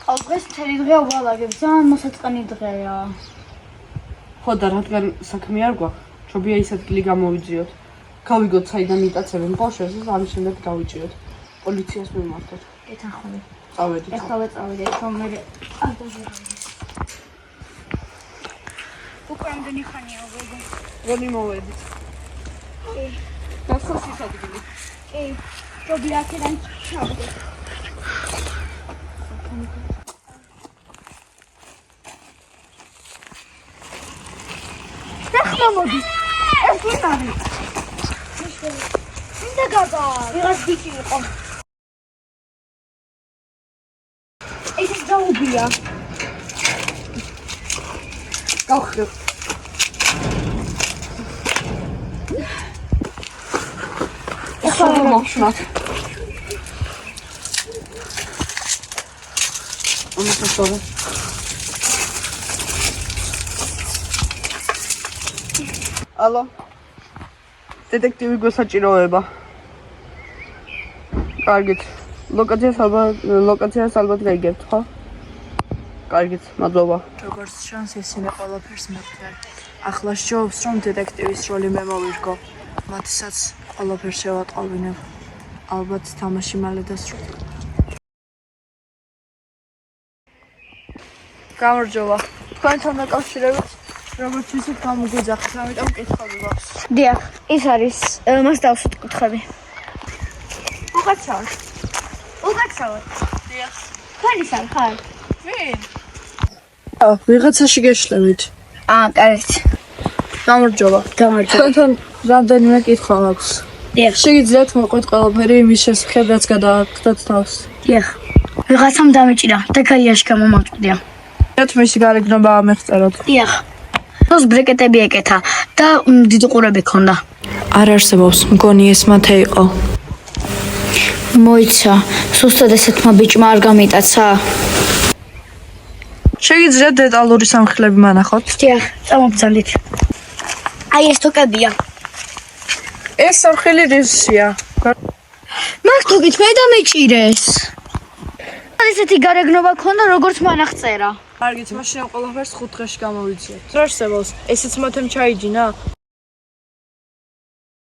დღეს მთელი დღე ვალაგებ, ძალიან მოსაწყენი დღეა. ხო და რადგან საქმე არ გვაქვს, ჯობია ის ადგილი გამოვიძიოთ. გავიგოთ საიდან იტაცებენ ბავშვებს, ამის შემდეგ გავიჭიროთ. პოლიციას მივმართოთ. ეთანხმები. წავედით. ეხლა წავიდეთ, რომ მე არ დაგიღებ. უკვე რამდენი ხანია ვეგო? რომი მოვედით. კი. გასხოს ის ადგილი. კი. ჯობია აქედან ჩავიდეთ. ეხლა მოდი. ეს ვინ არის? მინდა გაბა. ვიღაც ბიჭი იყო. ეს გაუბია. გავხდებ. ეხლა მოვხსნათ. ამასწორე. ალო. დეტექტივი გვესაჭიროება. კარგით. ლოკაციას ალბათ გაიგებთ, ხო? კარგით, მადლობა. როგორც ჩანს, ისინი ყველაფერს მეთქენ. ახლა სჯობს, რომ დეტექტივის როლი მე მოვირგო. მათსაც ყველაფერს შევატყობინებ. ალბათ თამაში მალე დასრულდება. გამარჯობა. თქვენთან დაკავშირებით როგორც ისეთ გამოგვიძახეთ, ამიტომ კითხვები გვაქვს. დიახ, ის არის მას დავსვით კითხები. უკაცრავად. უკაცრავად. დიახ. თქვენი სამ ხარ? ვინ? ვიღაცაში გეშლებით. კარგით. გამარჯობა. გამარჯობა. თქვენთან რამდენიმე კითხვა მაქვს. დიახ. შეგიძლიათ მოყვეთ ყველაფერი იმის შესახებ, რაც გადააქვს თავს. დიახ. ვიღაცამ დამეჭირა და გაიაში გამომაკვდია. ერთ მისი გარეგნობა ამեղწეროთ. დიახ. დროს ბრეკეტები ეკეთა და დიდი ყურები ჰქონდა. არ არსებობს, მგონი ეს მათე იყო. მოიცა, სუსტად ესეთმა ბიჭმა არ გამიტაცა. შეგიძლიათ დეტალური სამხილები მანახოთ. დიახ, წამობძანდით. აი ეს თოკებია. ეს სამხილი რისია? მაგ თოკით მე დამეჭირეს. ესეთი გარეგნობა ჰქონდა, როგორც მან აღწერა. კარგით, მაშინ ამ ყველაფერს 5 დღეში გამოვიძიოთ. არ არსებობს, ესეც მათემ ჩაიჯინა?